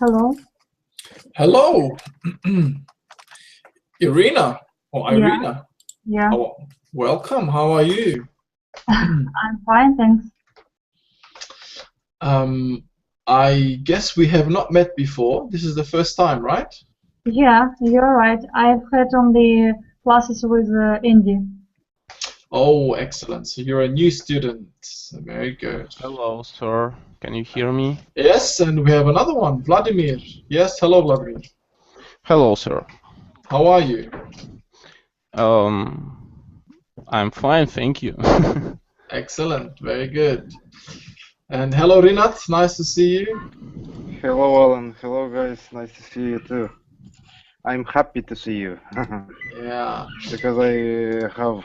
Hello. Hello, Irina or Yeah, Irina. yeah. Oh, welcome. How are you? I'm fine, thanks. Um, I guess we have not met before. This is the first time, right? Yeah, you're right. I've had only classes with Andy. Oh, excellent. So you're a new student. Very good. Hello, sir. Can you hear me? Yes, and we have another one, Vladimir. Yes, hello, Vladimir. Hello, sir. How are you? I'm fine, thank you. Excellent. Very good. And hello, Rinat. Nice to see you. Hello, Alan. Hello, guys. Nice to see you too. I'm happy to see you Yeah. because I have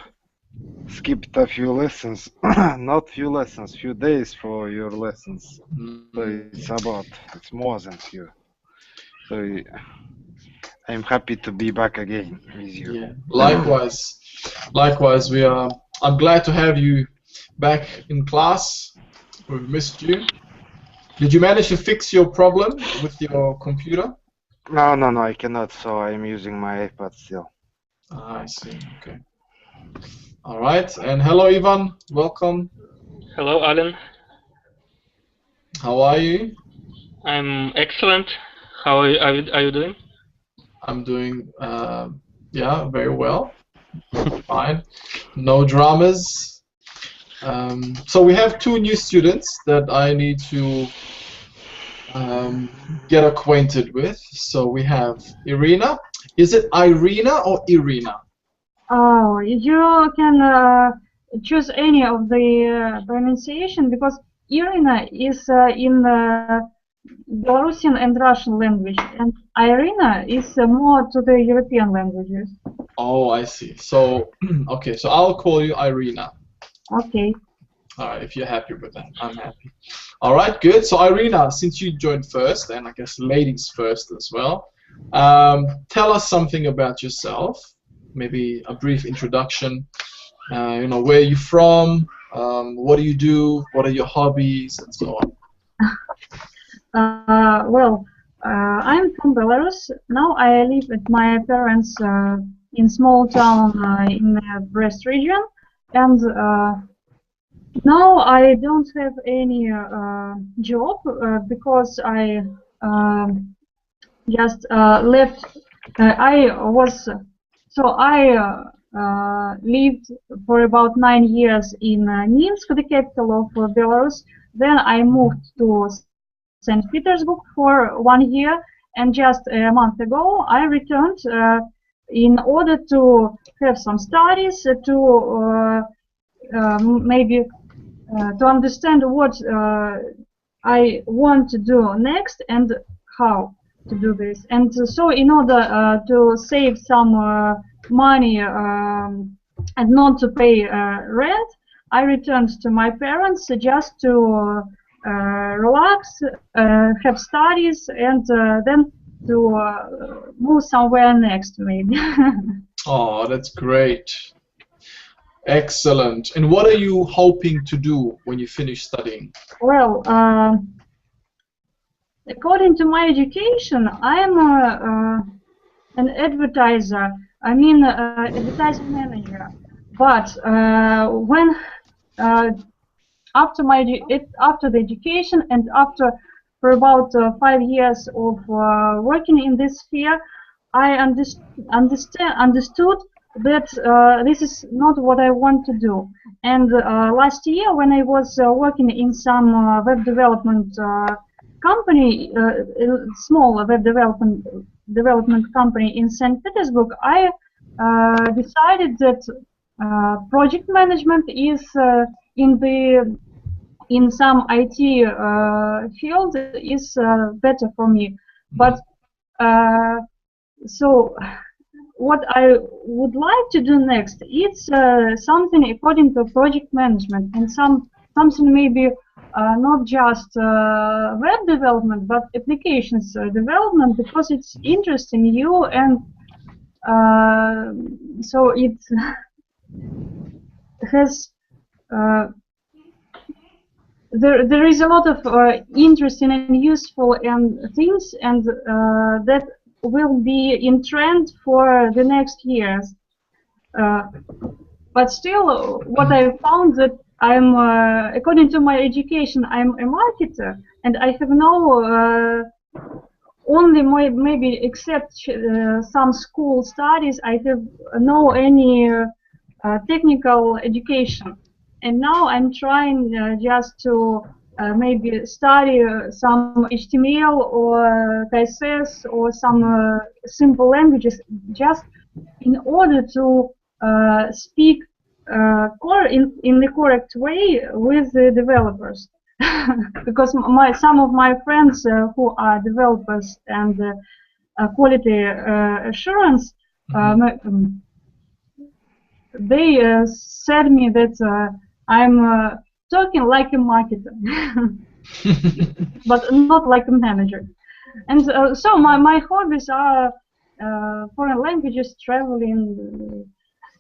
skipped a few lessons. Not few lessons, few days for your lessons. So it's more than few. So I'm happy to be back again with you. Yeah. Likewise. Likewise, I'm glad to have you back in class. We've missed you. Did you manage to fix your problem with your computer? No, I cannot. So I'm using my iPad still. Ah, I see. Okay. All right. And hello, Yvonne. Welcome. Hello, Alan. How are you? I'm excellent. How are you doing? I'm doing, yeah, very well. Fine. No dramas. So we have two new students that I need to get acquainted with. So we have Irina. Is it Irina or Irina? Oh, you can choose any of the pronunciation because Irina is in Belarusian and Russian language, and Irina is more to the European languages. Oh, I see. So, okay, so I'll call you Irina. Okay. All right, if you're happy with that, I'm happy. All right, good. So, Irina, since you joined first, and I guess ladies first as well, tell us something about yourself. Maybe a brief introduction. Where are you from? What do you do? What are your hobbies, and so on. Well, I'm from Belarus. Now I live with my parents in small town in the Brest region, and now I don't have any job because I just left. I lived for about 9 years in Minsk, the capital of Belarus. Then I moved to St. Petersburg for 1 year, and just a month ago I returned in order to have some studies maybe to understand what I want to do next and how to do this. And so in order to save some money and not to pay rent, I returned to my parents just to relax, have studies, and then to move somewhere next, maybe. Oh, that's great. Excellent. And what are you hoping to do when you finish studying? Well, according to my education, I am an advertiser. I mean, advertising manager. But when after the education and after for about 5 years of working in this sphere, I understood that this is not what I want to do. And last year, when I was working in some web development company, small web development company in St. Petersburg, I decided that project management is in some IT field is better for me. But so what I would like to do next is something according to project management, and something maybe not just web development but applications development, because it's interesting you, and so it has there is a lot of interesting and useful and things, and that will be in trend for the next years. But still, what I found that I'm, according to my education, I'm a marketer, and I have no only maybe except some school studies, I have no any technical education. And now I'm trying just to maybe study some HTML or CSS or some simple languages, just in order to speak in the correct way with the developers. Because some of my friends who are developers and quality assurance, they said me that I'm talking like a marketer, but not like a manager. And so my hobbies are foreign languages, traveling,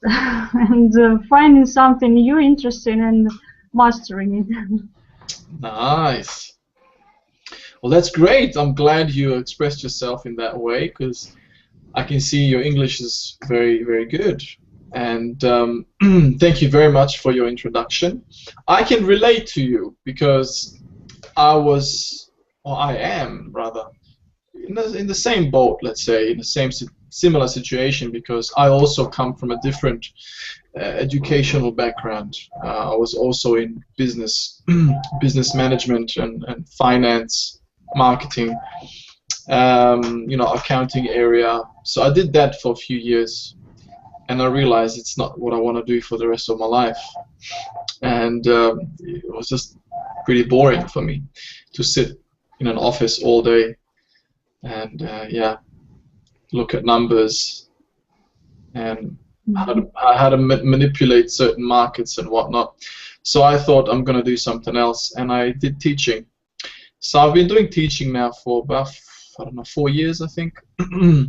and finding something new, interesting, and mastering it. Nice. Well, that's great. I'm glad you expressed yourself in that way, because I can see your English is very, very good. And thank you very much for your introduction. I can relate to you because I was, or I am rather, in the same boat, let's say, in the same similar situation, because I also come from a different educational background. I was also in business, business management and finance, marketing, accounting area. So I did that for a few years, and I realized it's not what I want to do for the rest of my life. And it was just pretty boring for me to sit in an office all day and look at numbers and how to manipulate certain markets and whatnot. So I thought I'm going to do something else, and I did teaching. So I've been doing teaching now for about, I don't know, 4 years, I think. A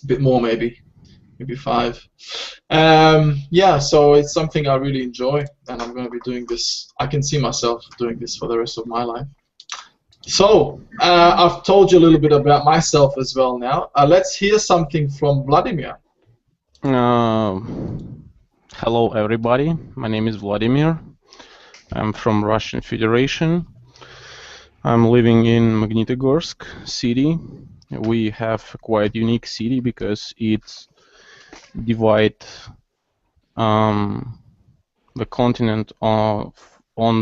bit more maybe 5. So it's something I really enjoy, and I'm going to be doing this. I can see myself doing this for the rest of my life. So I've told you a little bit about myself as well now. Let's hear something from Vladimir. Hello everybody, my name is Vladimir. I'm from Russian Federation. I'm living in Magnitogorsk city. We have a quite unique city because it's divide the continent on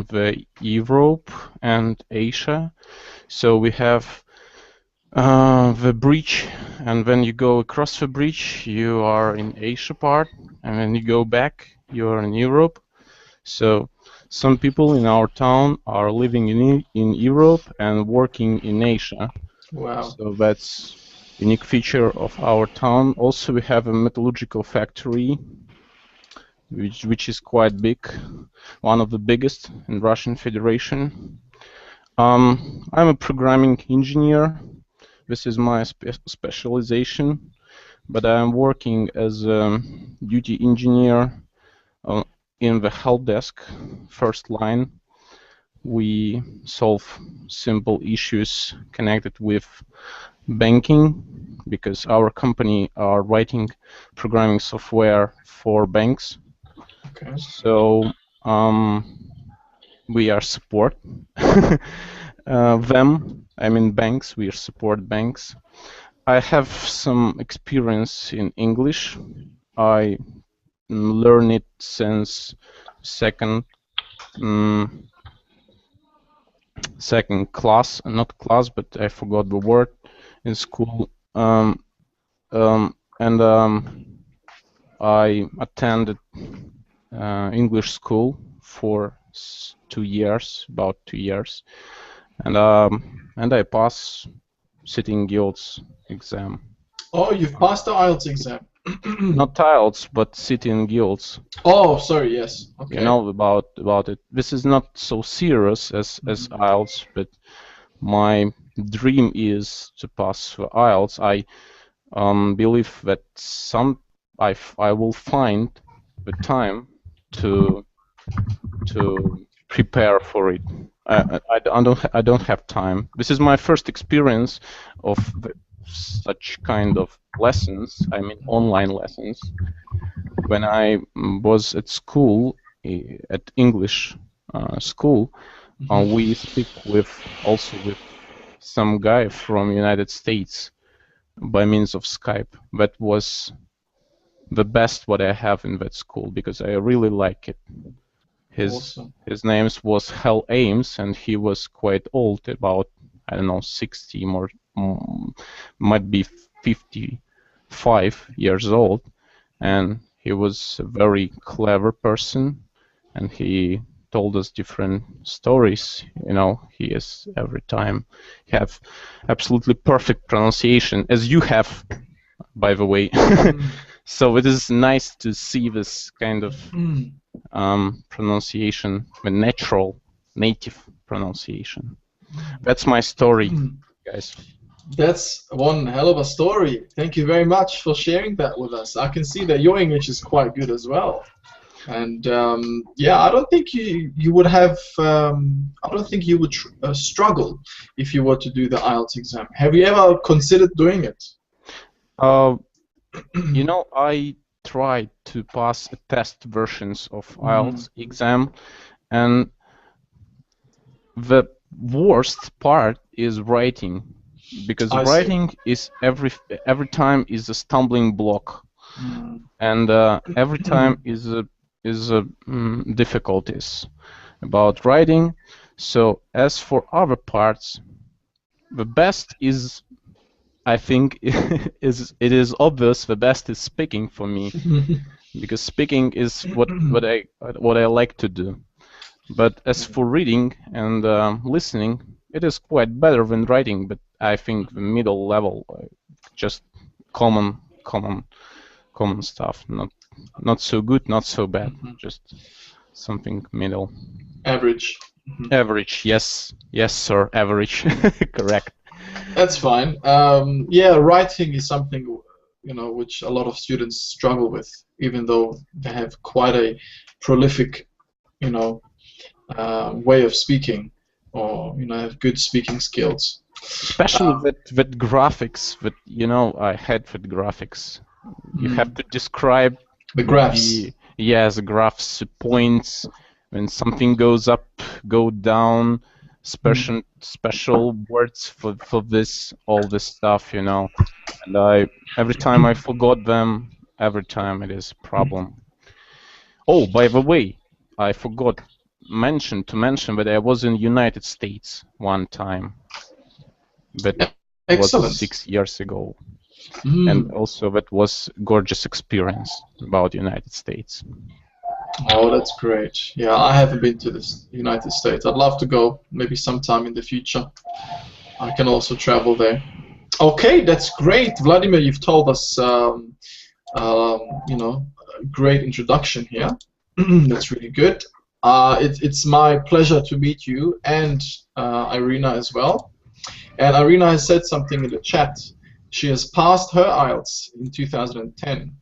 the Europe and Asia. So we have the bridge, and when you go across the bridge, you are in Asia part, and when you go back, you are in Europe. So some people in our town are living in Europe and working in Asia. Wow. So that's unique feature of our town. Also, we have a metallurgical factory, which is quite big, one of the biggest in Russian Federation. I'm a programming engineer. This is my specialization, but I'm working as a duty engineer in the help desk, first line. We solve simple issues connected with banking, because our company are writing programming software for banks. Okay. So we are support them. I mean banks. We support banks. I have some experience in English. I learned it since second class, not class, but I forgot the word in school. I attended English school for 2 years, about 2 years, and I passed sitting IELTS exam. Oh, you've passed the IELTS exam. Not IELTS, but sitting IELTS. Oh, sorry. Yes. Okay. You know about it. This is not so serious as IELTS, but my dream is to pass the IELTS. I believe that I will find the time to prepare for it. I don't have time. This is my first experience of such kind of lessons. I mean, online lessons. When I was at school, at English school, we speak also with some guy from United States by means of Skype. That was the best what I have in that school because I really like it. His name was Hal Ames, and he was quite old, about, I don't know, 60 or might be 55 years old, and he was a very clever person, and he told us different stories. You know, he is every time have absolutely perfect pronunciation, as you have, by the way. So it is nice to see this kind of pronunciation, the natural, native pronunciation. That's my story, guys. That's one hell of a story. Thank you very much for sharing that with us. I can see that your English is quite good as well. And yeah, I don't think you would have. I don't think you would struggle if you were to do the IELTS exam. Have you ever considered doing it? You know, I tried to pass a test versions of IELTS exam, and the worst part is writing, because writing is every time is a stumbling block, and every time is difficulties about writing. So as for other parts, the best is, I think, it is obvious the best is speaking for me, because speaking is what I like to do. But as for reading and listening, it is quite better than writing. But I think the middle level, just common stuff, not so good, not so bad, just something middle. Average. Average, yes, sir, average, correct. That's fine. Yeah, writing is something, you know, which a lot of students struggle with, even though they have quite a prolific, you know, way of speaking, or you know, have good speaking skills. Especially with graphics, with, you know, I had with graphics. You have to describe the graphs. The graphs, the points, when something goes up, go down, special words for this, all this stuff, you know. And every time I forgot them, every time it is a problem. Oh, by the way, I forgot to mention that I was in United States one time. That was 6 years ago. And also that was gorgeous experience about United States. Oh, that's great. Yeah, I haven't been to the United States. I'd love to go, maybe sometime in the future. I can also travel there. Okay, that's great, Vladimir. You've told us, you know, a great introduction here. That's really good. It's my pleasure to meet you and Irina as well. And Irina has said something in the chat. She has passed her IELTS in 2010.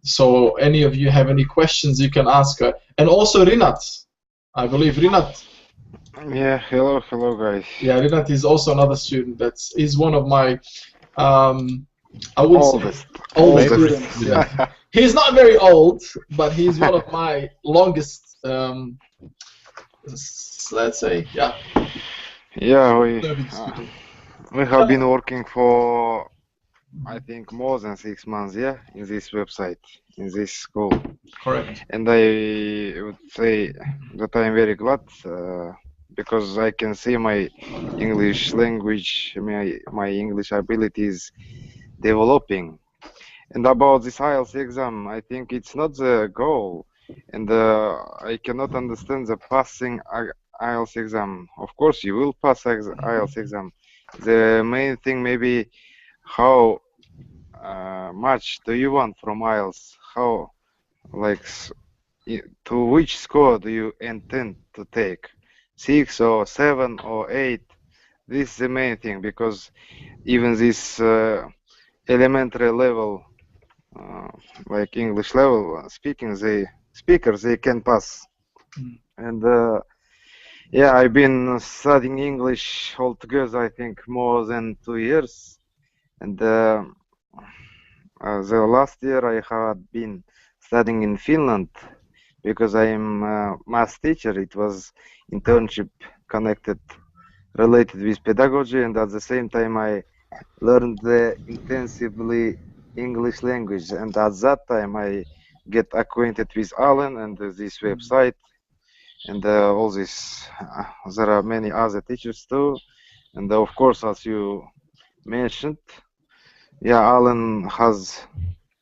So any of you have any questions, you can ask her. And also Rinat, I believe Rinat. Yeah, hello guys. Yeah, Rinat is also another student. He's one of my, I would say, old students. Yeah. He's not very old, but he's one of my longest, let's say, yeah. Yeah, we have been working for, I think, more than 6 months, yeah, in this website, in this school. Correct. And I would say that I'm very glad because I can see my English language, my English abilities developing. And about this IELTS exam, I think it's not the goal, and I cannot understand the passing IELTS exam. Of course, you will pass IELTS exam. The main thing maybe how much do you want from IELTS? How, like, to which score do you intend to take? 6 or 7 or 8? This is the main thing, because even this elementary level, like English level speakers, they can pass. And yeah, I've been studying English altogether, I think, more than 2 years. And the last year I had been studying in Finland because I'm a math teacher. It was internship connected, related with pedagogy, and at the same time I learned intensively English language. And at that time I get acquainted with Alan and this website and all this. There are many other teachers too, and of course, as you mentioned, yeah, Alan has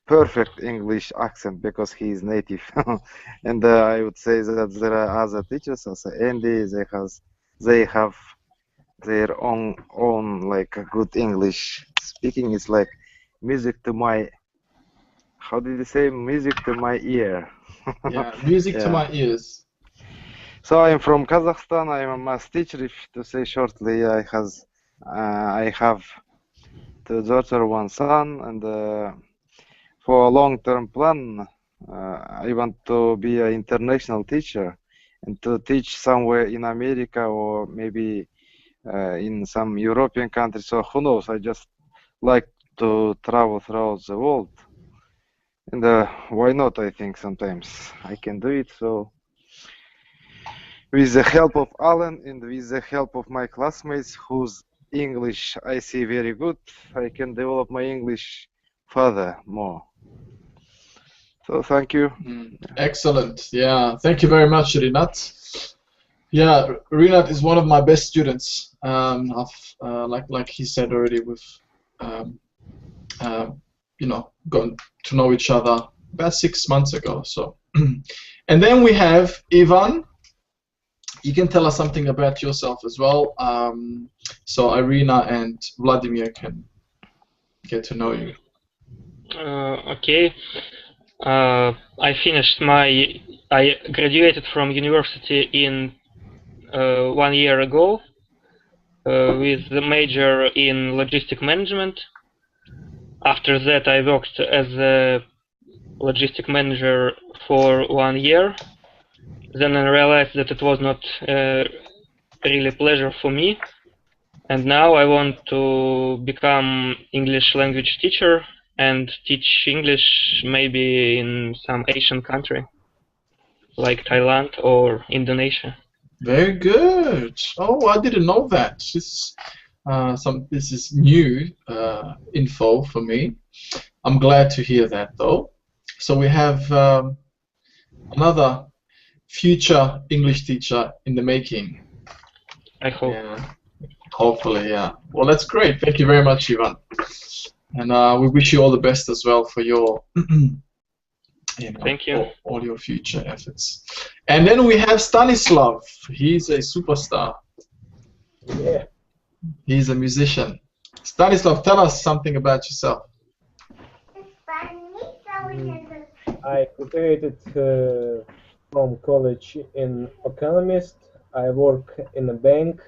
perfect English accent because he is native. And I would say that there are other teachers, as Andy, they have their own like good English speaking. Is like music to my, how did you say, music to my ear. Yeah, music to Yeah. my ears. So I'm from Kazakhstan. I'm a math teacher. If to say shortly, I have 2 daughters, 1 son, and for a long-term plan, I want to be an international teacher and to teach somewhere in America or maybe in some European countries. So who knows? I just like to travel throughout the world, and why not? I think sometimes I can do it. So with the help of Alan and with the help of my classmates, whose English I see very good, I can develop my English further more. So thank you. Excellent. Yeah, thank you very much, Rinat. Yeah, Rinat is one of my best students. Like he said already, we've you know, gotten to know each other about 6 months ago. So, and then we have Yvonne. You can tell us something about yourself as well. So Irina and Vladimir can get to know you. Okay. I graduated from university in 1 year ago with the major in logistic management. After that, I worked as a logistic manager for 1 year. Then I realized that it was not really a pleasure for me. And now I want to become English language teacher and teach English maybe in some Asian country like Thailand or Indonesia. Very good. Oh, I didn't know that. This is new info for me. I'm glad to hear that, though. So we have another future English teacher in the making. I hope. Yeah, hopefully, yeah. Well, that's great. Thank you very much, Yvonne. And we wish you all the best as well for your, Thank you. all your future efforts. And then we have Stanislav. He's a superstar. Yeah. He's a musician. Stanislav, tell us something about yourself. I graduated from college in economist. I work in a bank.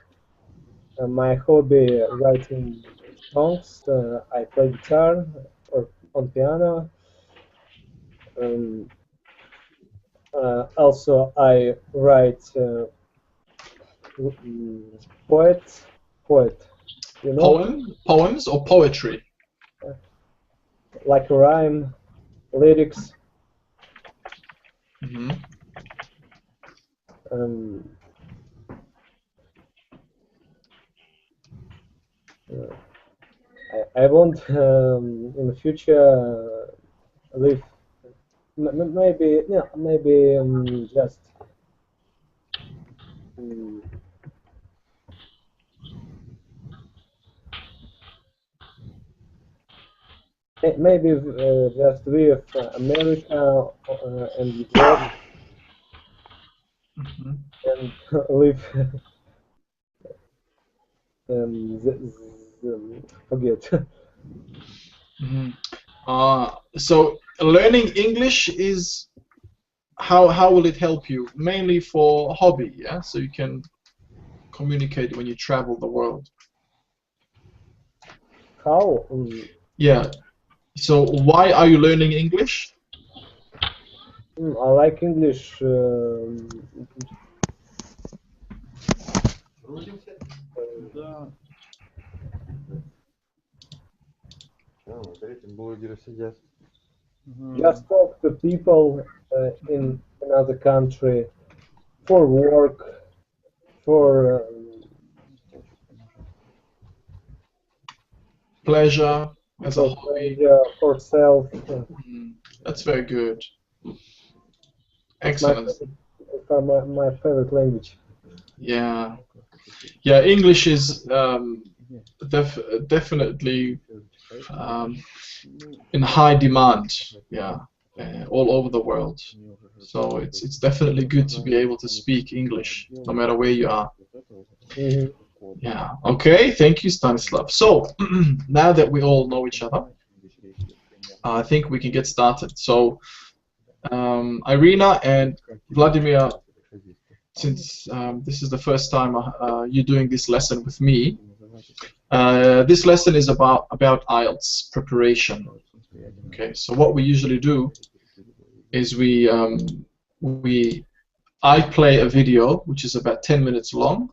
My hobby writing songs. I play guitar or on piano. Also, I write poet. You know, Poems or poetry? like rhyme, lyrics. Mm-hmm. I want in the future live maybe just maybe just with America and Europe and live forget. So learning English is how will it help you? Mainly for hobby, yeah? So you can communicate when you travel the world. How? Yeah. So why are you learning English? I like English Just talk to people in another country for work, for Pleasure as a hobby. pleasure, for self. That's very good. My Excellent. my favorite language. Yeah. Yeah, English is definitely in high demand. Yeah, all over the world. So it's definitely good to be able to speak English no matter where you are. Yeah. Okay. Thank you, Stanislav. So now that we all know each other, I think we can get started. So Irina and Vladimir, since this is the first time you're doing this lesson with me, this lesson is about IELTS preparation. Okay. So what we usually do is I play a video which is about 10 minutes long,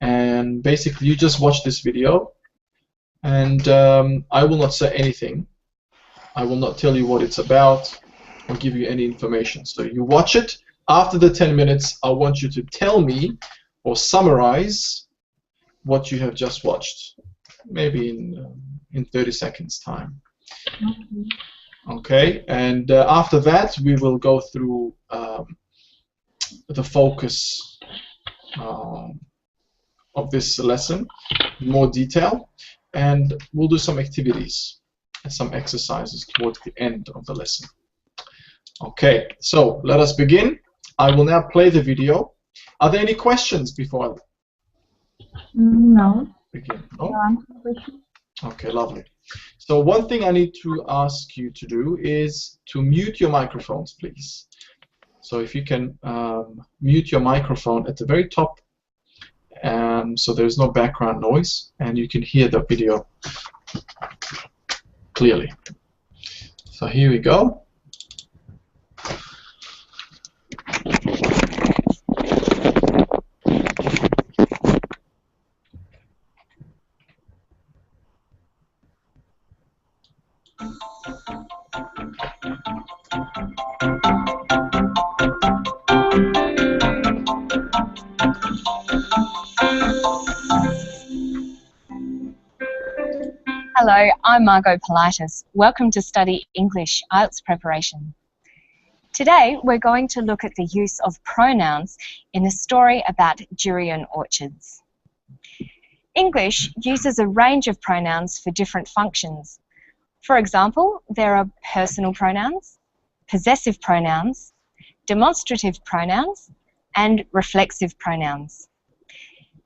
and basically you just watch this video, and I will not say anything. I will not tell you what it's about or give you any information. So you watch it. After the 10 minutes, I want you to tell me or summarize what you have just watched, maybe in 30 seconds time. Okay, and after that we will go through the focus of this lesson in more detail, and we'll do some activities and some exercises towards the end of the lesson. Okay, so let us begin. I will now play the video. Are there any questions before I No. begin? No? Okay, lovely. So one thing I need to ask you to do is to mute your microphones, please. So if you can mute your microphone at the very top, so there's no background noise and you can hear the video clearly. So here we go. Hello, I'm Margot Politis. Welcome to Study English IELTS Preparation. Today we're going to look at the use of pronouns in a story about durian orchards. English uses a range of pronouns for different functions. For example, there are personal pronouns, possessive pronouns, demonstrative pronouns, and reflexive pronouns.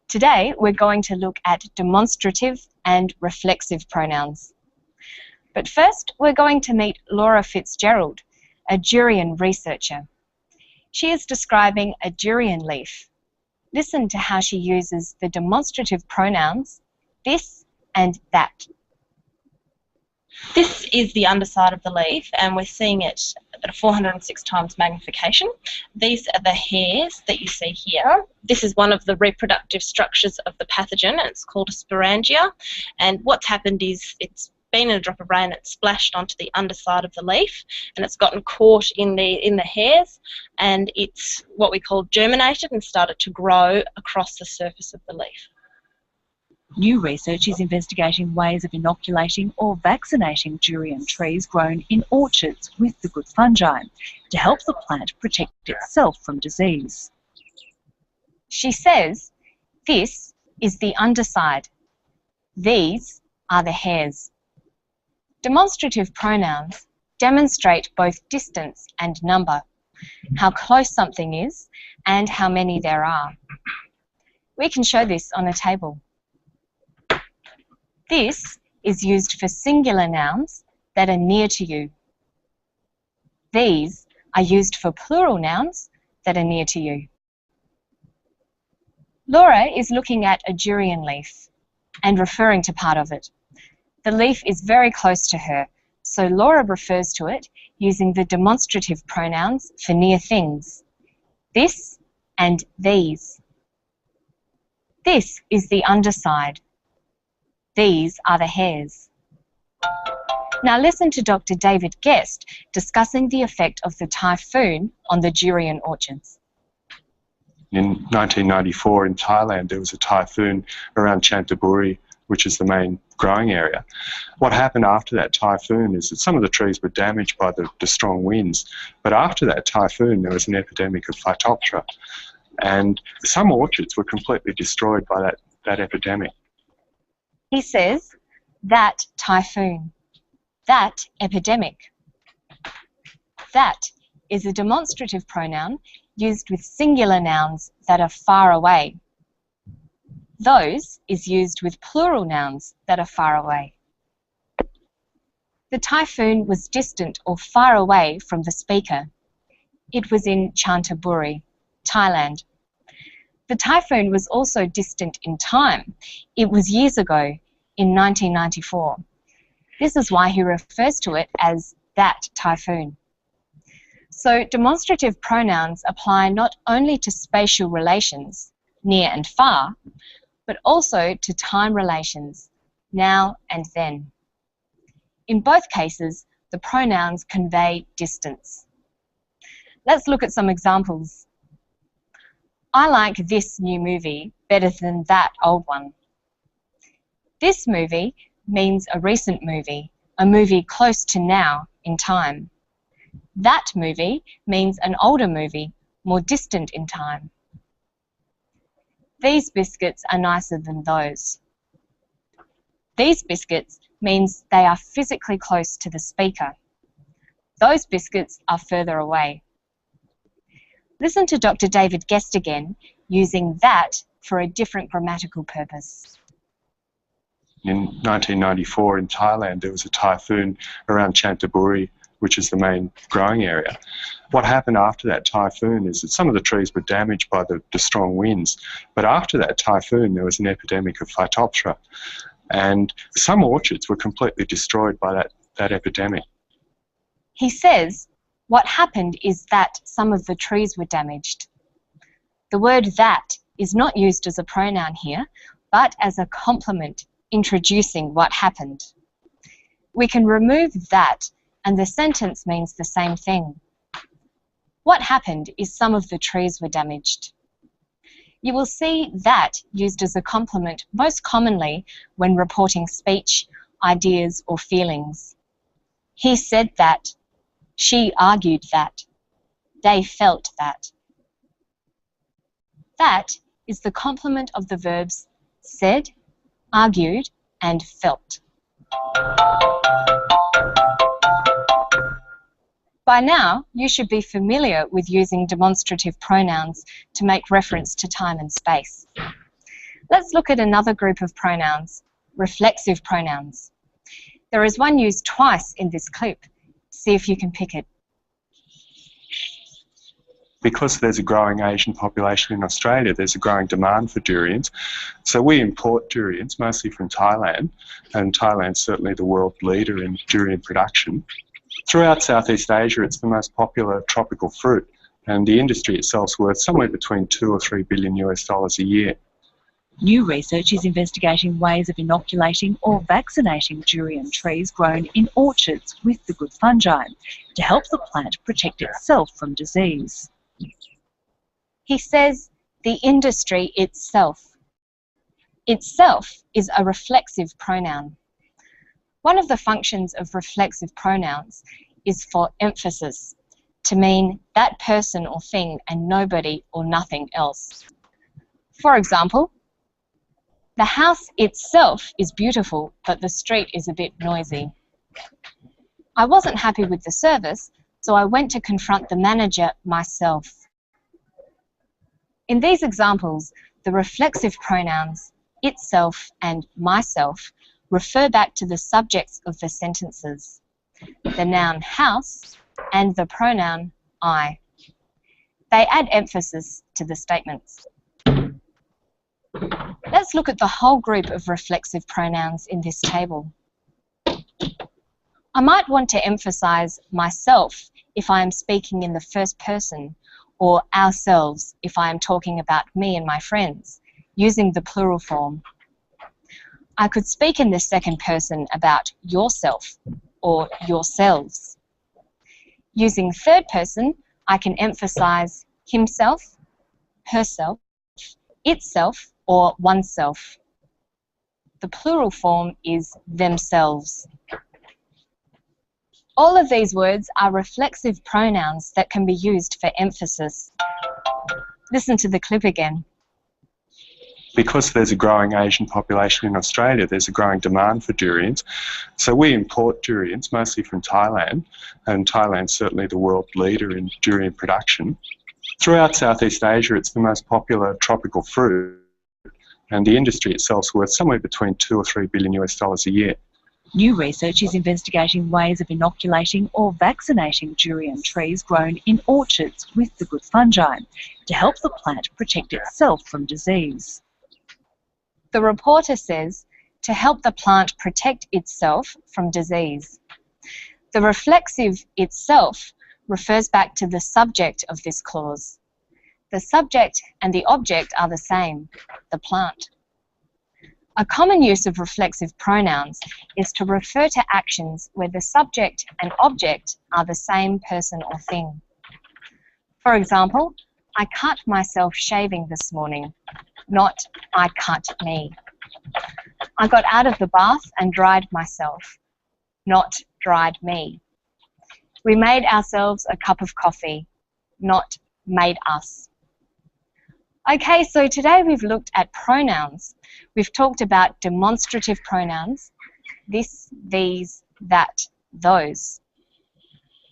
Today, we're going to look at demonstrative and reflexive pronouns. But first, we're going to meet Laura Fitzgerald, a durian researcher. She is describing a durian leaf. Listen to how she uses the demonstrative pronouns this and that. This is the underside of the leaf, and we're seeing it at a 406 times magnification. These are the hairs that you see here. This is one of the reproductive structures of the pathogen, and it's called a sporangia. And what's happened is it's been in a drop of rain, it's splashed onto the underside of the leaf, and it's gotten caught in the hairs, and it's what we call germinated and started to grow across the surface of the leaf. New research is investigating ways of inoculating or vaccinating durian trees grown in orchards with the good fungi to help the plant protect itself from disease. She says, this is the underside. These are the hairs. Demonstrative pronouns demonstrate both distance and number, how close something is and how many there are. We can show this on a table. This is used for singular nouns that are near to you. These are used for plural nouns that are near to you. Laura is looking at a durian leaf and referring to part of it. The leaf is very close to her, so Laura refers to it using the demonstrative pronouns for near things, this and these. This is the underside. These are the hairs. Now listen to Dr. David Guest discussing the effect of the typhoon on the durian orchards. In 1994 in Thailand, there was a typhoon around Chanthaburi, which is the main growing area. What happened after that typhoon is that some of the trees were damaged by the strong winds, but after that typhoon there was an epidemic of Phytophthora, and some orchards were completely destroyed by that epidemic. He says, that typhoon, that epidemic. That is a demonstrative pronoun used with singular nouns that are far away. Those is used with plural nouns that are far away. The typhoon was distant or far away from the speaker. It was in Chanthaburi, Thailand. The typhoon was also distant in time. It was years ago, in 1994. This is why he refers to it as that typhoon. So demonstrative pronouns apply not only to spatial relations, near and far, but also to time relations, now and then. In both cases, the pronouns convey distance. Let's look at some examples. I like this new movie better than that old one. This movie means a recent movie, a movie close to now in time. That movie means an older movie, more distant in time. These biscuits are nicer than those. These biscuits means they are physically close to the speaker. Those biscuits are further away. Listen to Dr. David Guest again, using that for a different grammatical purpose. In 1994 in Thailand, there was a typhoon around Chanthaburi, which is the main growing area. What happened after that typhoon is that some of the trees were damaged by the strong winds, but after that typhoon there was an epidemic of Phytophthora, and some orchards were completely destroyed by that epidemic. He says, what happened is that some of the trees were damaged. The word that is not used as a pronoun here, but as a complement introducing what happened. We can remove that and the sentence means the same thing. What happened is some of the trees were damaged. You will see that used as a complement most commonly when reporting speech, ideas or feelings. He said that. She argued that. They felt that. That is the complement of the verbs said, argued and felt. By now, you should be familiar with using demonstrative pronouns to make reference to time and space. Let's look at another group of pronouns, reflexive pronouns. There is one used twice in this clip. See if you can pick it. Because there's a growing Asian population in Australia, there's a growing demand for durians. So we import durians, mostly from Thailand, and Thailand's certainly the world leader in durian production. Throughout Southeast Asia, it's the most popular tropical fruit, and the industry itself is worth somewhere between $2 or $3 billion a year. New research is investigating ways of inoculating or vaccinating durian trees grown in orchards with the good fungi to help the plant protect itself from disease. He says the industry itself. Itself is a reflexive pronoun. One of the functions of reflexive pronouns is for emphasis, to mean that person or thing and nobody or nothing else. For example, the house itself is beautiful, but the street is a bit noisy. I wasn't happy with the service, so I went to confront the manager myself. In these examples, the reflexive pronouns itself and myself refer back to the subjects of the sentences, the noun house and the pronoun I. They add emphasis to the statements. Let's look at the whole group of reflexive pronouns in this table. I might want to emphasize myself if I am speaking in the first person, or ourselves if I am talking about me and my friends. using the plural form. I could speak in the second person about yourself or yourselves. Using third person, I can emphasize himself, herself, itself, or oneself. The plural form is themselves. All of these words are reflexive pronouns that can be used for emphasis. Listen to the clip again. Because there's a growing Asian population in Australia, there's a growing demand for durians. So we import durians, mostly from Thailand, and Thailand's certainly the world leader in durian production. Throughout Southeast Asia, it's the most popular tropical fruit, and the industry itself is worth somewhere between $2 or $3 billion a year. New research is investigating ways of inoculating or vaccinating durian trees grown in orchards with the good fungi to help the plant protect itself from disease. The reporter says, to help the plant protect itself from disease. The reflexive itself refers back to the subject of this clause. The subject and the object are the same, the plant. A common use of reflexive pronouns is to refer to actions where the subject and object are the same person or thing. For example, I cut myself shaving this morning, not I cut me. I got out of the bath and dried myself, not dried me. We made ourselves a cup of coffee, not made us. Okay, so today we've looked at pronouns. We've talked about demonstrative pronouns, this, these, that, those,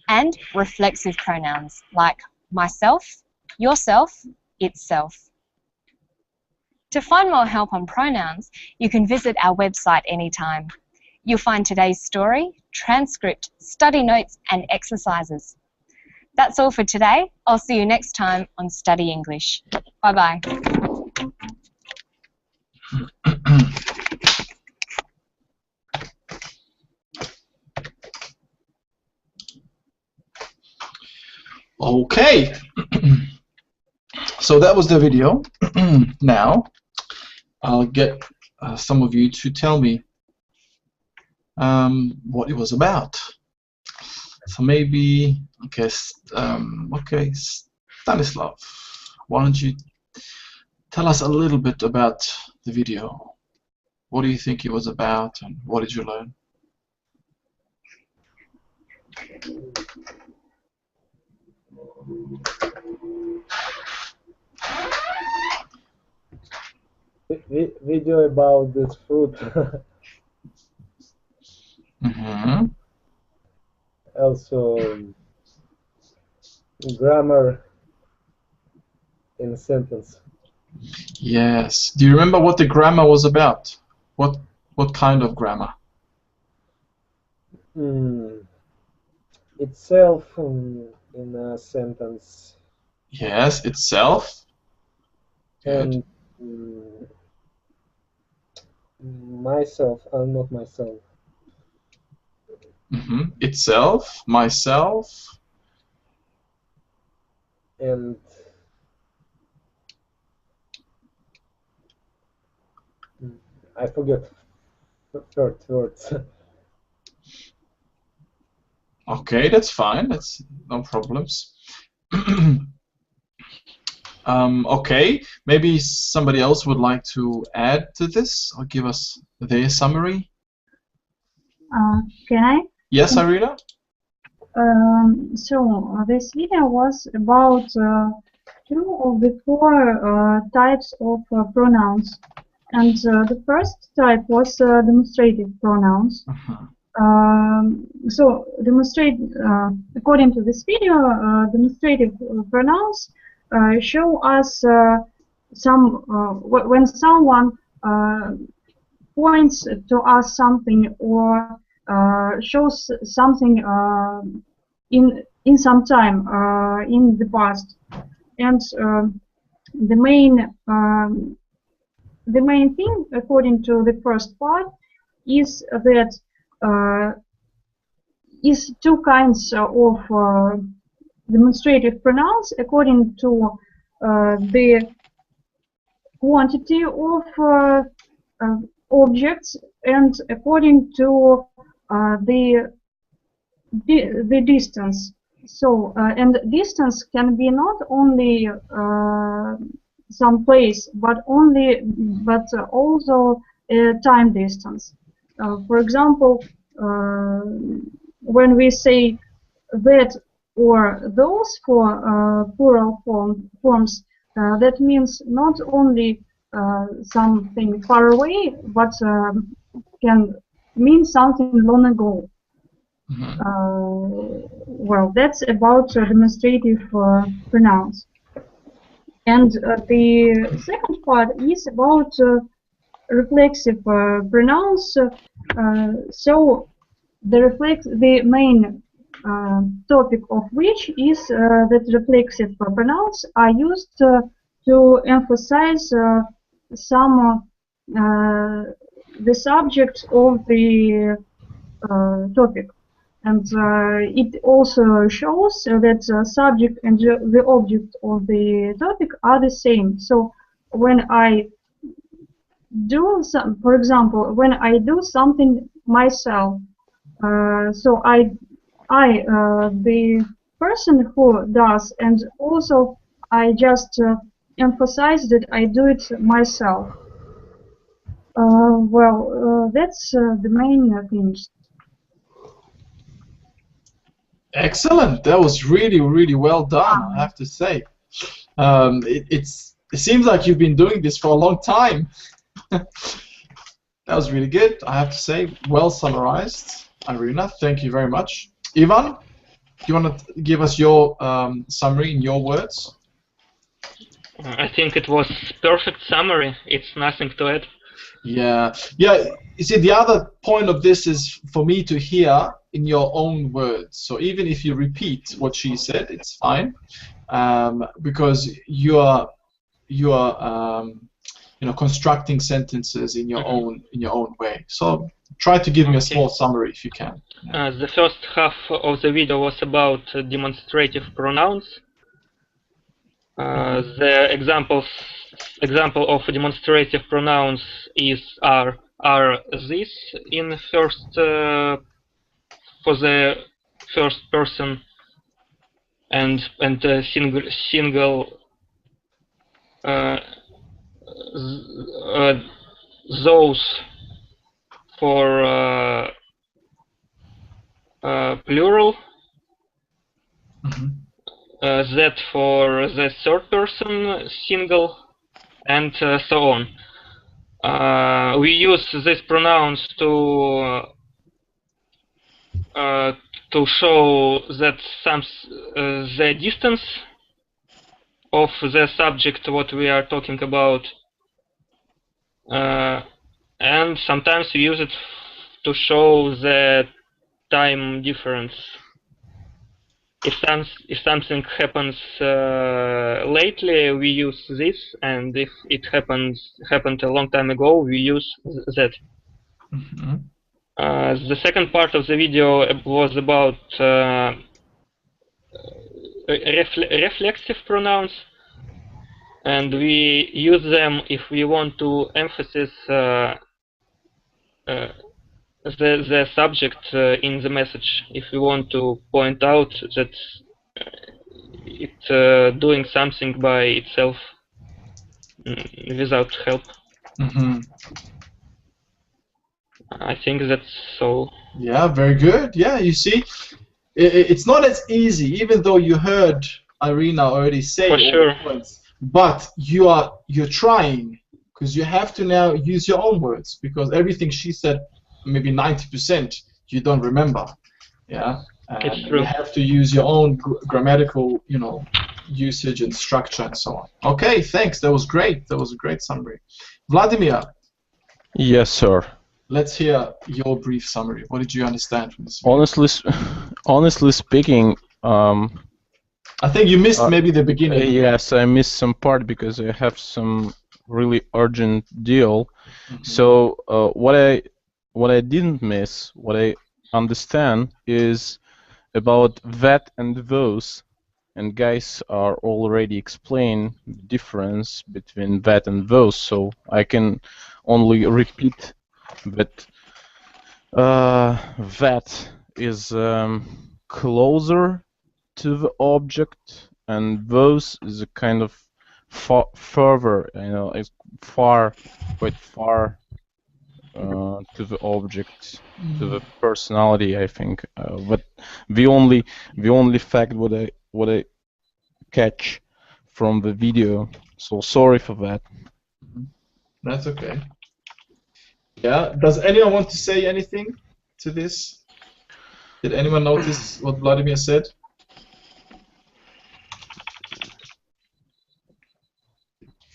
and reflexive pronouns like myself, yourself, itself. To find more help on pronouns, you can visit our website anytime. You'll find today's story, transcript, study notes, and exercises. That's all for today. I'll see you next time on Study English. Bye-bye. Okay. So that was the video. Now, I'll get some of you to tell me what it was about. So maybe, okay, okay, Stanislav, why don't you tell us a little bit about the video? What do you think it was about, and what did you learn? Video about this fruit. Mm-hmm. Also, grammar in a sentence. Yes. Do you remember what the grammar was about? What kind of grammar? Itself in a sentence. Yes, itself. Good. And myself, not myself. Mm-hmm. Itself, myself. And I forget third words. Okay, that's fine. That's no problems. Okay, maybe somebody else would like to add to this or give us their summary. Can I? Yes, Irina? So this video was about 2 of the 4 types of pronouns, and the first type was demonstrative pronouns. So according to this video, demonstrative pronouns show us when someone points to us something or shows something in some time in the past, and the main thing according to the first part is that is 2 kinds of demonstrative pronouns according to the quantity of objects and according to the distance. So and distance can be not only some place, but also time distance. For example, when we say that or those for plural forms, that means not only something far away, but can mean something long ago. Well, that's about demonstrative pronouns. And the second part is about reflexive pronouns. So the main topic of which is that reflexive pronouns are used to emphasize some the subject of the topic. And it also shows that subject and the object of the topic are the same. So when I do some, for example, when I do something myself, so the person who does, and also I just emphasize that I do it myself. That's the main things. Excellent. That was really, really well done, I have to say. It seems like you've been doing this for a long time. That was really good, I have to say. Well summarized, Irina. Thank you very much. Yvonne, do you want to give us your summary in your words? I think it was perfect summary. It's nothing to add. Yeah. You see, the other point of this is for me to hear in your own words. So even if you repeat what she said, it's fine, because you are constructing sentences in your own way. So try to give me a small summary if you can. The first half of the video was about demonstrative pronouns. The example of demonstrative pronouns are this in first for the first person, and single those for plural, that for the third person single, and so on. We use these pronouns to show that the distance of the subject what we are talking about, and sometimes we use it to show the time difference. If something happens lately, we use this, and if it happened a long time ago, we use that. The second part of the video was about reflexive pronouns, and we use them if we want to emphasize the subject in the message, if we want to point out that it's doing something by itself without help. I think that's so. Yeah, very good. Yeah, you see, it's not as easy, even though you heard Irina already say For all sure. the points, but you're trying, because you have to now use your own words, because everything she said, maybe 90%, you don't remember. Yeah, It's true. You have to use your own grammatical, usage and structure and so on. Okay, thanks. That was great. That was a great summary. Vladimir. Yes, sir. Let's hear your brief summary. What did you understand from this video? Honestly speaking, I think you missed maybe the beginning. Yes, I missed some part because I have some really urgent deal. So what I didn't miss, what I understand is about that and those. and guys are already explained the difference between that and those, so I can only repeat that that is closer to the object, and those is a kind of further, it's quite far to the object, to the personality, I think. But the only fact what I catch from the video. So sorry for that. That's okay. Yeah. Does anyone want to say anything to this? Did anyone notice what Vladimir said?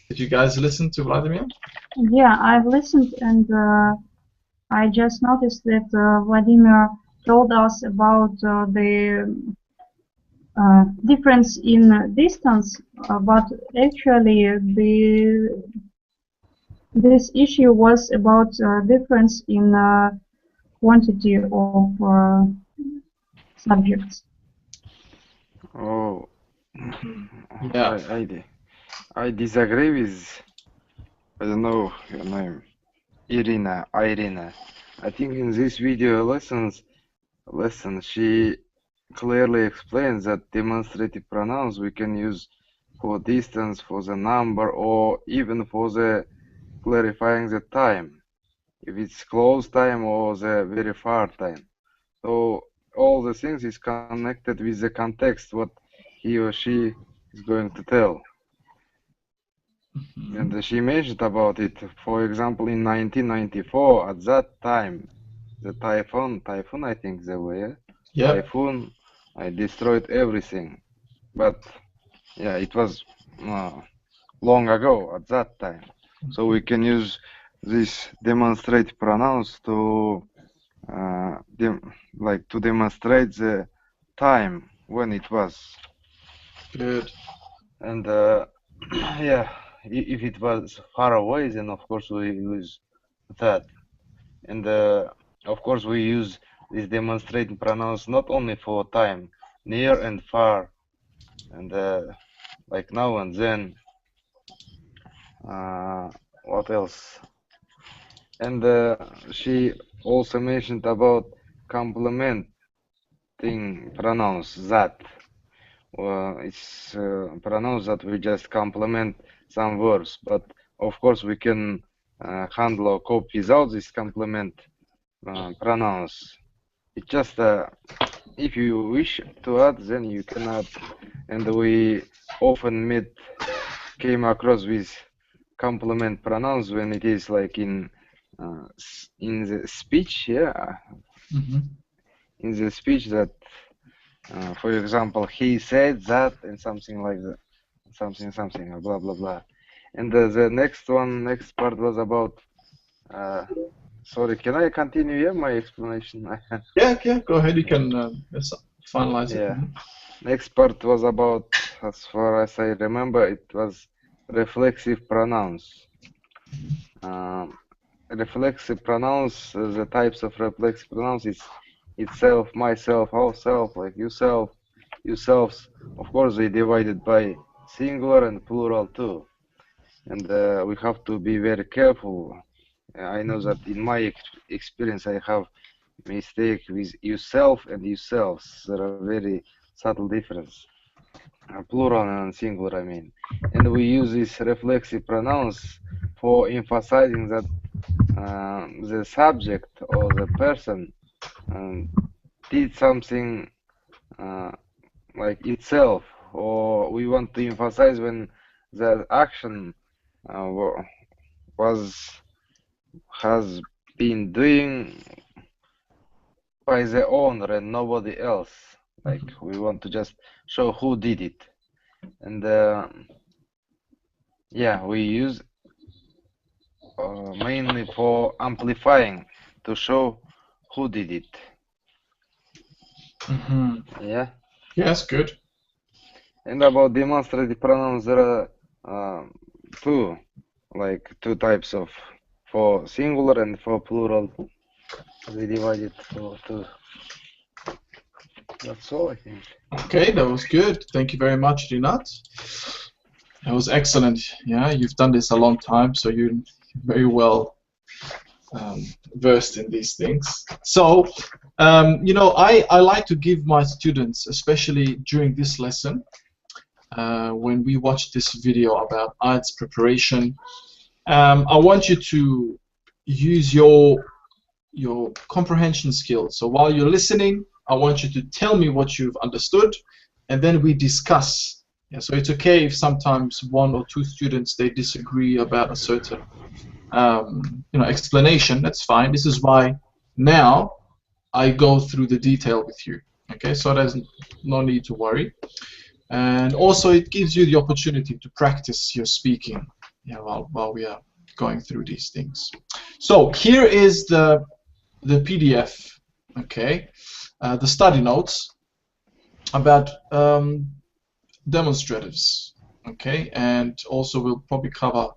Did you guys listen to Vladimir? Yeah, I've listened, and I just noticed that Vladimir told us about the difference in distance, but actually this issue was about difference in quantity of subjects. Oh, Yeah. I disagree with, I don't know your name, Irina. I think in this video lesson, she clearly explains that demonstrative pronouns we can use for distance, for the number, or even for the clarifying the time, if it's close time or the very far time. So all the things is connected with the context, what he or she is going to tell. And she mentioned about it. For example, in 1994, at that time, the typhoon, I think they were. Yep. Typhoon, I destroyed everything. But yeah, it was long ago at that time. So we can use these demonstrative pronouns to to demonstrate the time when it was. Good. And yeah, if it was far away, then of course we use that. And of course we use these demonstrating pronouns not only for time, near and far, and like now and then. What else? And she also mentioned about complementing pronouns, that. It's pronouns that we just complement some words, but of course we can handle or cope without this complement pronouns. It's just if you wish to add, then you can add, and we often came across with complement pronouns when it is like in the speech, yeah. In the speech that, for example, he said that and something like that, something, blah blah blah. And the next part was about. Sorry, can I continue here my explanation? Yeah, go ahead. You can finalize it. Yeah. Next part was about, as far as I remember, it was reflexive pronouns. Reflexive pronouns, the types of reflexive pronouns is itself, myself, ourself, like yourself, yourselves. Of course, they divided by singular and plural too. And we have to be very careful. I know that in my experience, I have mistake with yourself and yourselves. There are very subtle difference. Plural and singular, I mean. And we use these reflexive pronouns for emphasizing that the subject or the person did something like itself, or we want to emphasize when the action has been doing by the owner and nobody else. Like we want to just show who did it, and yeah, we use mainly for amplifying to show who did it. Yeah. Yeah, that's good. And about demonstrative pronouns, there are two types of, for singular and for plural. We divide it for two. That's all, I think. Okay, that was good. Thank you very much, Rinat. That was excellent. Yeah, you've done this a long time, so you're very well versed in these things. So, you know, I like to give my students, especially during this lesson, when we watch this video about IELTS preparation, I want you to use your comprehension skills. So while you're listening, I want you to tell me what you've understood, and then we discuss. Yeah, so it's okay if sometimes one or two students they disagree about a certain you know, explanation. That's fine. This is why now I go through the detail with you. Okay, so there's no need to worry. And also it gives you the opportunity to practice your speaking, yeah, while we are going through these things. So here is the PDF, okay, the study notes about demonstratives, okay, and also we'll probably cover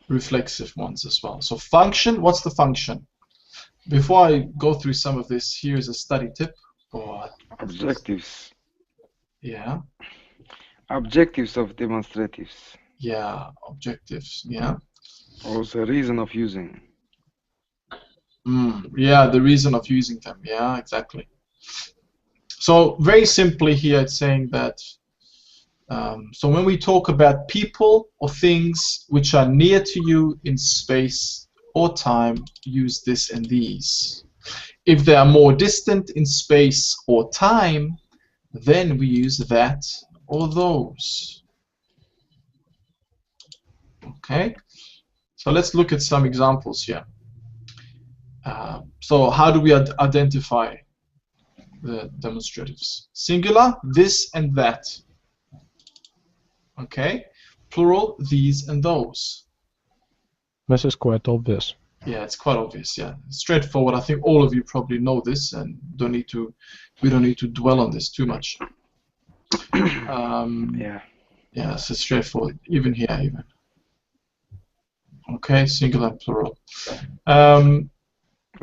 reflexive ones as well. So function, what's the function? Before I go through some of this, here's a study tip. Or Objectives. Yeah. Objectives of demonstratives. Yeah, objectives, yeah. Also reason of using. Yeah, the reason of using them, yeah, exactly. So very simply here it's saying that so when we talk about people or things which are near to you in space or time, use this and these. If they are more distant in space or time, then we use that or those. Okay, so let's look at some examples here. So how do we identify the demonstratives? Singular, this and that. Okay, plural, these and those. This is quite obvious. Yeah, it's quite obvious. Yeah, straightforward. I think all of you probably know this, and we don't need to dwell on this too much. Yeah. Yeah, so straightforward. Even here, even. Okay, singular and plural.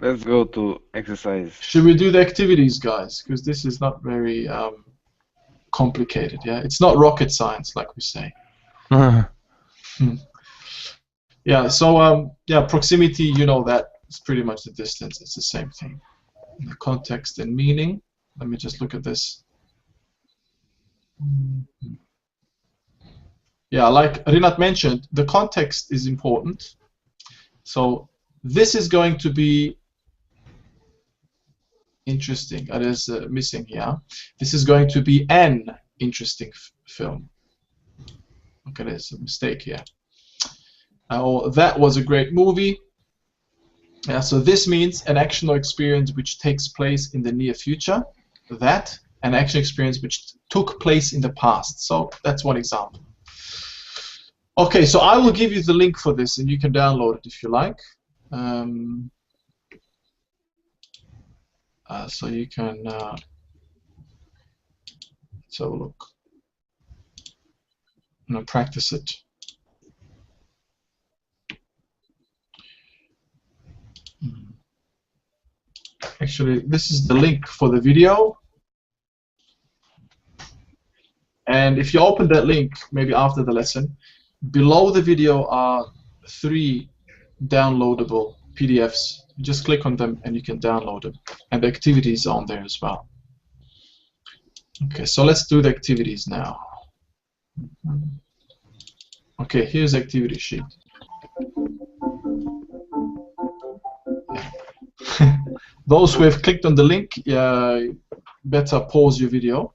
Let's go to exercise. Should we do the activities, guys? Because this is not very complicated. Yeah, it's not rocket science, like we say. Yeah. So yeah, proximity. You know that it's pretty much the distance. It's the same thing. The context and meaning. Let me just look at this. Yeah, like Rinat mentioned, the context is important. So this is going to be interesting. That is missing here. This is going to be an interesting film. Okay, there's a mistake here. Oh, that was a great movie. Yeah, so this means an action or experience which takes place in the near future. That, an action experience which took place in the past. So that's one example. Okay, so I will give you the link for this, and you can download it if you like. So you can let's have a look. Practice it. Actually, this is the link for the video. And if you open that link, maybe after the lesson, below the video are 3 downloadable PDFs. You just click on them and you can download them. And the activities are on there as well. Okay, so let's do the activities now. Okay, here's the activity sheet. Those who have clicked on the link, better pause your video.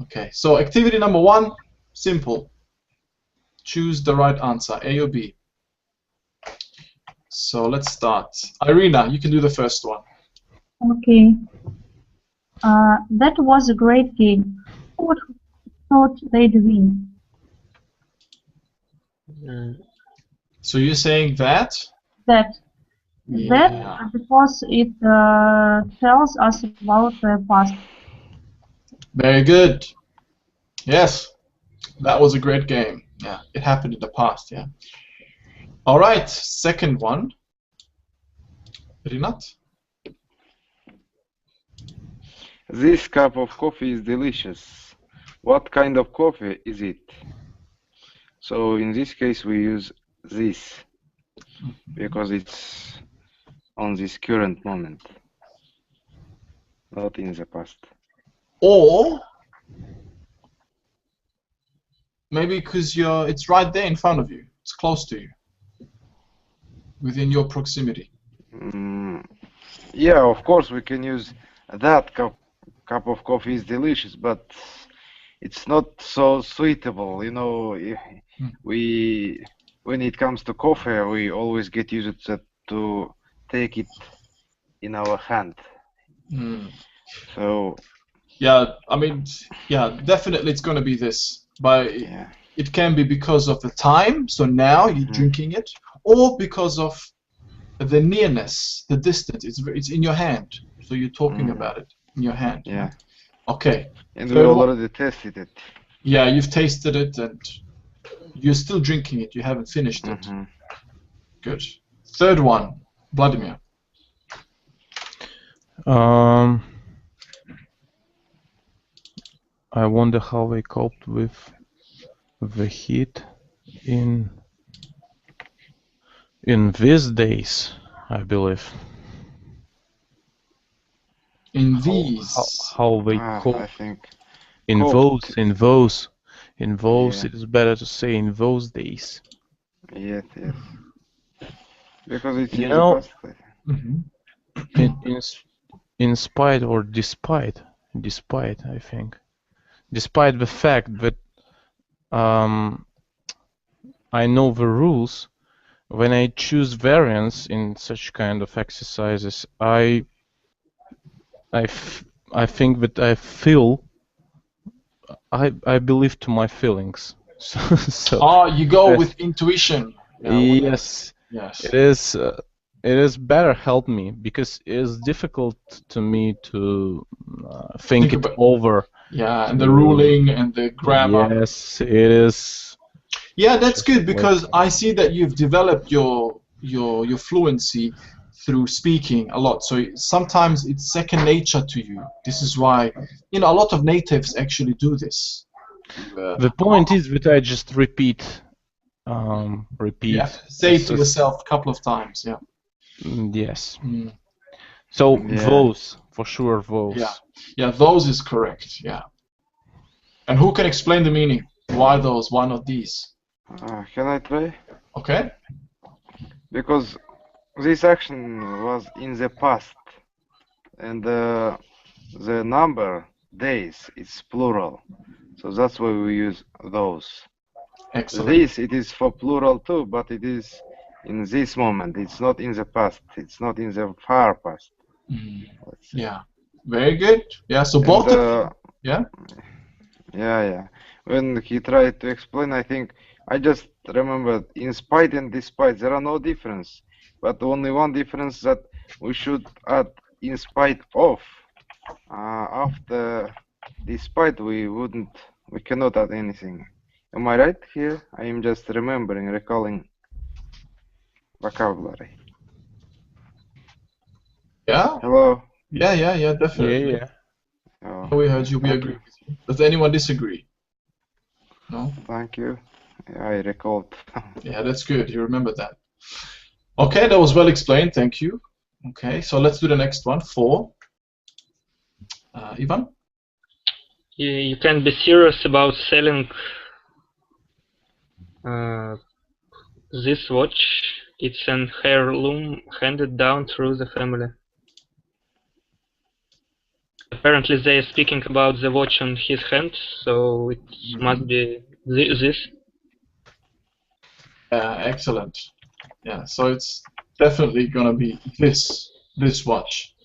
Okay, so activity number 1, simple. Choose the right answer, A or B. So let's start. Irina, you can do the first one. Okay. That was a great game. Who would have thought they'd win? So you're saying that? That. Yeah. That because it tells us about the past. Very good. Yes, that was a great game. Yeah, it happened in the past. Yeah. All right, second one. Rinat? This cup of coffee is delicious. What kind of coffee is it? So in this case we use this because it's on this current moment, not in the past. Or maybe because it's right there in front of you. It's close to you, within your proximity. Yeah, of course we can use that cup of coffee is delicious, but it's not so suitable. You know, when it comes to coffee, we always get used to take it in our hand. So yeah, I mean, yeah, definitely it's going to be this. But it can be because of the time, so now you're drinking it, or because of the nearness, the distance. It's in your hand, so you're talking about it in your hand. Yeah. Okay. And we already tested it. Yeah, you've tasted it, and you're still drinking it. You haven't finished it. Good. Third one, Vladimir. I wonder how they coped with the heat in these days, I believe. In these. How they cope. I think. In those. Yeah. It is better to say in those days. Yes. Because it's You in know, the past. in spite or despite, I think, despite the fact that I know the rules, when I choose variance in such kind of exercises, I think that I believe to my feelings. So you go with intuition. Yes. Yes. It is better help me because it is difficult to me to think it over. Yeah, and the ruling and the grammar. Yes, it is. Yeah, that's good because I see that you've developed your fluency through speaking a lot. So sometimes it's second nature to you. This is why, a lot of natives actually do this. The point is that I just repeat. Yeah, say it to yourself a couple of times. Yeah. Yes. So those, for sure, those. Yeah, those is correct. Yeah. And who can explain the meaning? Why those? Why not these? Can I try? Okay. Because this action was in the past, and the number days is plural, so that's why we use those. Excellent. This, it is for plural too, but it is in this moment. It's not in the past. It's not in the far past. Yeah. Very good. Yeah. So both of yeah. Yeah. When he tried to explain, I think I just remembered in spite and despite there are no difference, but only one difference that we should add in spite of. After despite we cannot add anything. Am I right here? I am just recalling vocabulary. Yeah. Hello. Yeah, definitely. Yeah. We heard you. We agree with you. Does anyone disagree? No. Thank you. I recalled. Yeah, that's good. You remember that. Okay, that was well explained. Thank you. Okay, so let's do the next one. 4. Yvonne? You can be serious about selling this watch. It's an heirloom handed down through the family. Apparently they are speaking about the watch on his hand, so it must be this. Excellent. Yeah, so it's definitely gonna be this watch.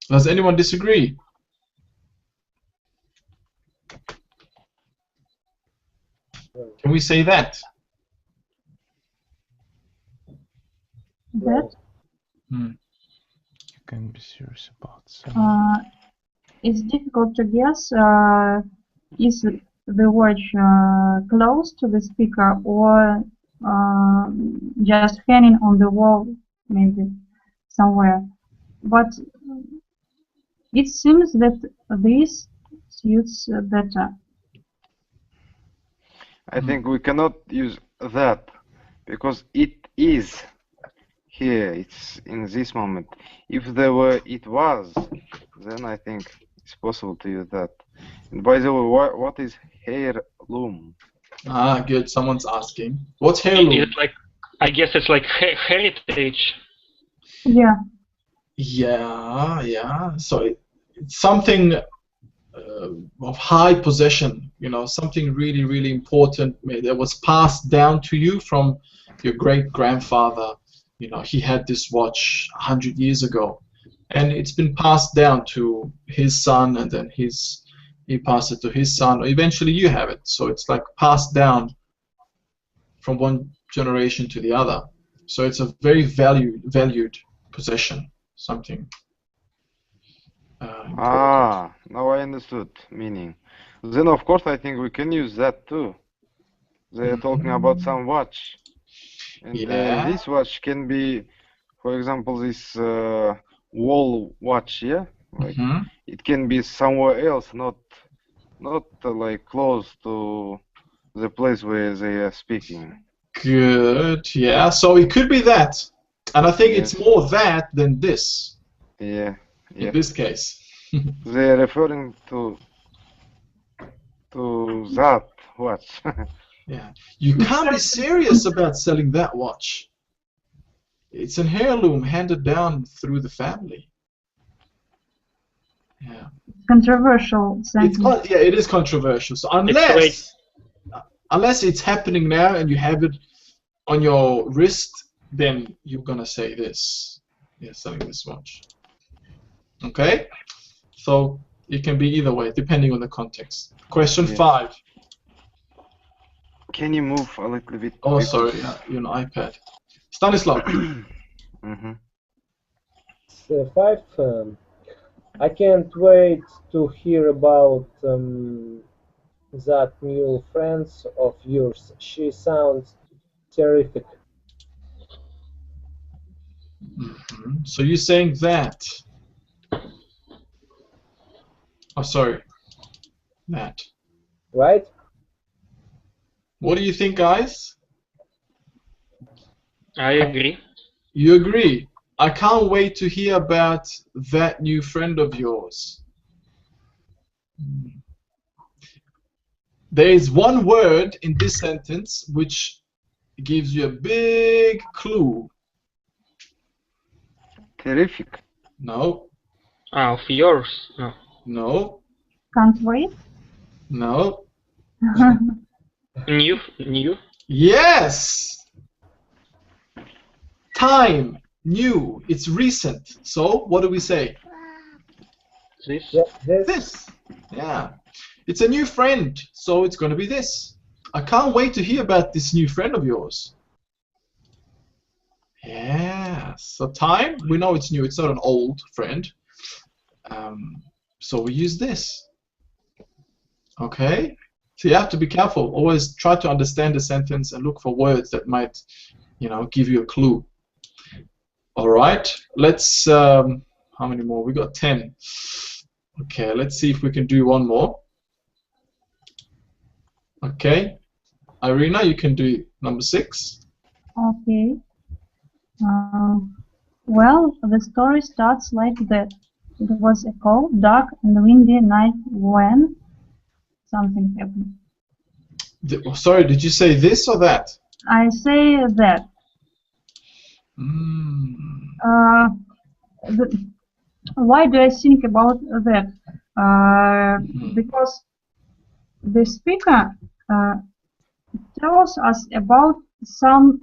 Does anyone disagree? Can we say that? That? You can be serious about it's difficult to guess. Is the watch close to the speaker or just hanging on the wall, maybe somewhere? But It seems that this suits better. I think we cannot use that because it is here. It's in this moment. If there were it was, then I think it's possible to use that. And by the way, what is heirloom? Ah, good. Someone's asking. What's heirloom? It's like, I guess it's like heritage. Yeah. Yeah, yeah. So it's something of high possession, you know, something really, really important that was passed down to you from your great-grandfather. You know, he had this watch 100 years ago, and it's been passed down to his son, and then he passed it to his son, or eventually you have it. So it's like passed down from one generation to the other. So it's a very valued possession, something. Now I understood meaning. Then of course I think we can use that too. They're talking about some watch, and Yeah. this watch can be, for example, this wall watch, yeah. Like it can be somewhere else, not like close to the place where they are speaking. Good. Yeah. So it could be that, and I think Yes. it's more that than this. Yeah. In this case. They're referring to that watch. Yeah. You can't be serious about selling that watch. It's an heirloom handed down through the family. Yeah. Controversial sentence. Yeah, it is controversial. So unless it's happening now and you have it on your wrist, then you're gonna say this. Yeah, selling this watch. Okay? So it can be either way, depending on the context. Question 5. Can you move a little bit? Oh, sorry, you're on iPad. Stanislav. So 5. I can't wait to hear about that new friends of yours. She sounds terrific. So you're saying that. Oh, sorry. That. Right? What do you think, guys? I agree. You agree? I can't wait to hear about that new friend of yours. There is one word in this sentence which gives you a big clue. Terrific. No. Of yours? No. No. Can't wait. No. New? Yes! Time. New. It's recent. So, what do we say? This? This. Yeah. It's a new friend, so it's going to be this. I can't wait to hear about this new friend of yours. Yeah. So time, we know it's new. It's not an old friend. So we use this. Okay? So you have to be careful. Always try to understand the sentence and look for words that might, you know, give you a clue. All right. Let's. How many more? We got 10. Okay. Let's see if we can do one more. Okay. Irina, you can do number 6. Okay. Well, the story starts like that. It was a cold, dark, and windy night when something happened. Sorry, did you say this or that? I say that. Why do I think about that? Because the speaker tells us about some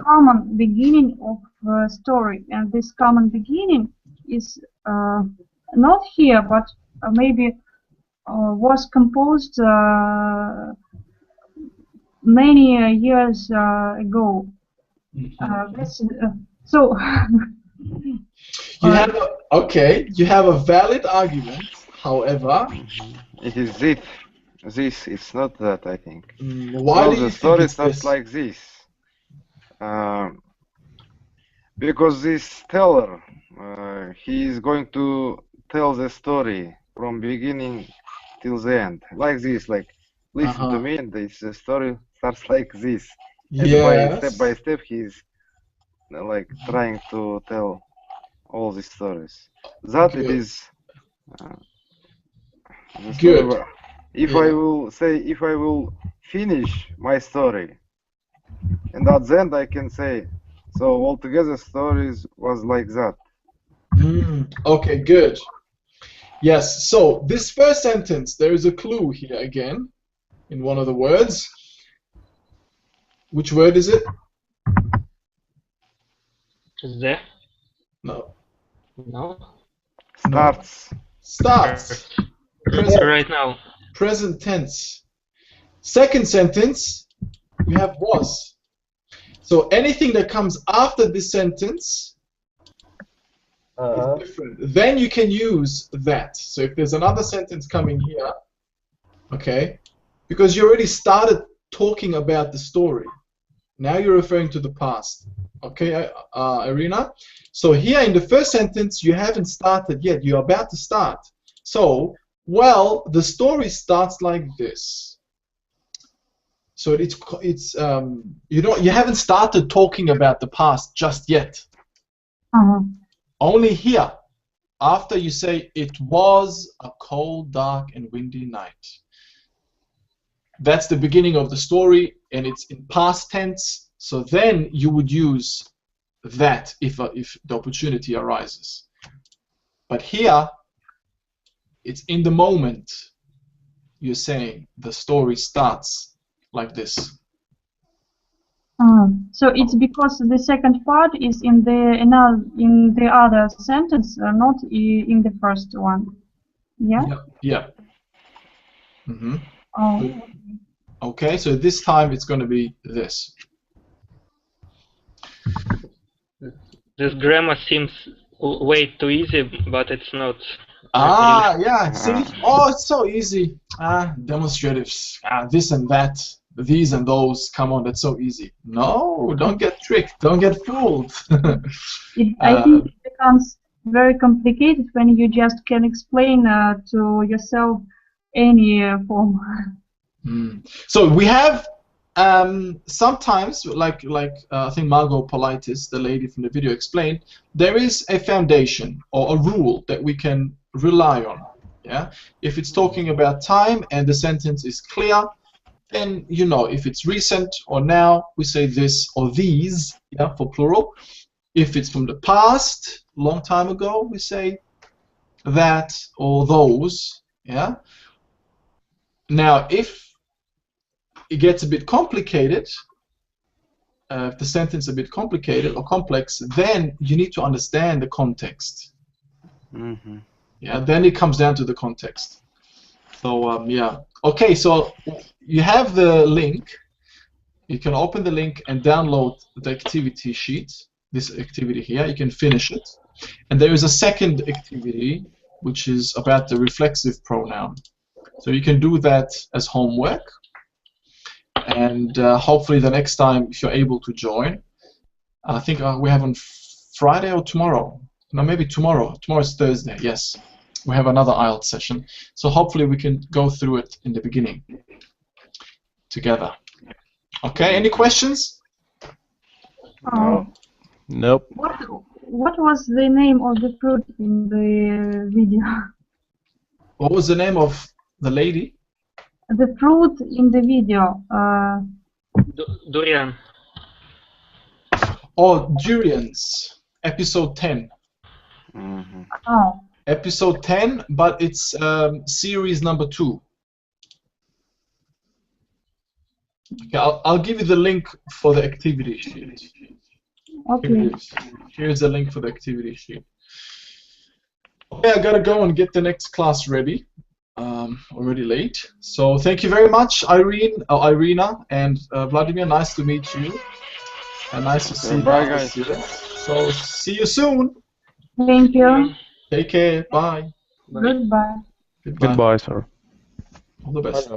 common beginning of a story, and this common beginning is not here, but maybe was composed many years ago. So you have you have a valid argument. However, it is this. It's not that, I think. Why so do you the story think starts like this? Because this teller, he's going to tell the story from beginning till the end, like this. Like, listen to me, and this story starts like this. And by step, he's like trying to tell all these stories. That it is. Good. If I will finish my story, and at the end I can say, so altogether stories was like that. Okay, good. Yes, so this first sentence, there is a clue here again in one of the words. Which word is it? The? No. No. Starts. Starts. Right now. Present tense. Second sentence, we have was. So anything that comes after this sentence is different. Then you can use that. So if there's another sentence coming here, okay, because you already started talking about the story. Now you're referring to the past. Okay, Irina? So here in the first sentence, you haven't started yet. You're about to start. So, well, the story starts like this. So you haven't started talking about the past just yet. Only here, after you say it was a cold, dark, and windy night. That's the beginning of the story, and it's in past tense. So then you would use that if the opportunity arises. But here, it's in the moment. You're saying the story starts like this. So it's because the second part is in the other sentence, not in the first one. Yeah. Yeah. Okay, so this time it's going to be this. This grammar seems way too easy, but it's not. Yeah, see? Oh, it's so easy. Demonstratives. This and that. These and those. Come on, that's so easy. No, don't get tricked. Don't get fooled. I think it becomes very complicated when you just can explain to yourself any form. So we have sometimes, like I think Margot Politis, the lady from the video, explained, there is a foundation or a rule that we can rely on. Yeah, if it's talking about time and the sentence is clear, then you know if it's recent or now, we say this or these, yeah, for plural. If it's from the past, long time ago, we say that or those. Yeah. Now, if it gets a bit complicated, if the sentence is a bit complicated or complex, then you need to understand the context. Yeah, then it comes down to the context. So yeah, okay. So you have the link. You can open the link and download the activity sheet. This activity here, you can finish it. And there is a second activity which is about the reflexive pronoun. So you can do that as homework. And hopefully the next time, if you're able to join, I think we have on Friday or tomorrow. No, maybe tomorrow. Tomorrow's Thursday, yes. We have another IELTS session. So hopefully we can go through it in the beginning together. Okay, any questions? Nope. What was the name of the fruit in the video? What was the name of the lady? The fruit in the video. Durian. Oh, durians. Episode 10. Oh. Episode 10, but it's series number 2. Okay, I'll give you the link for the activity sheet. Okay. Here's the link for the activity sheet. Okay, I gotta go and get the next class ready. Already late. So thank you very much, Irina and Vladimir. Nice to meet you. And nice to see you. Bye, guys. So see you soon. Thank you. Take care. Bye. Goodbye. Goodbye, sir. All the best.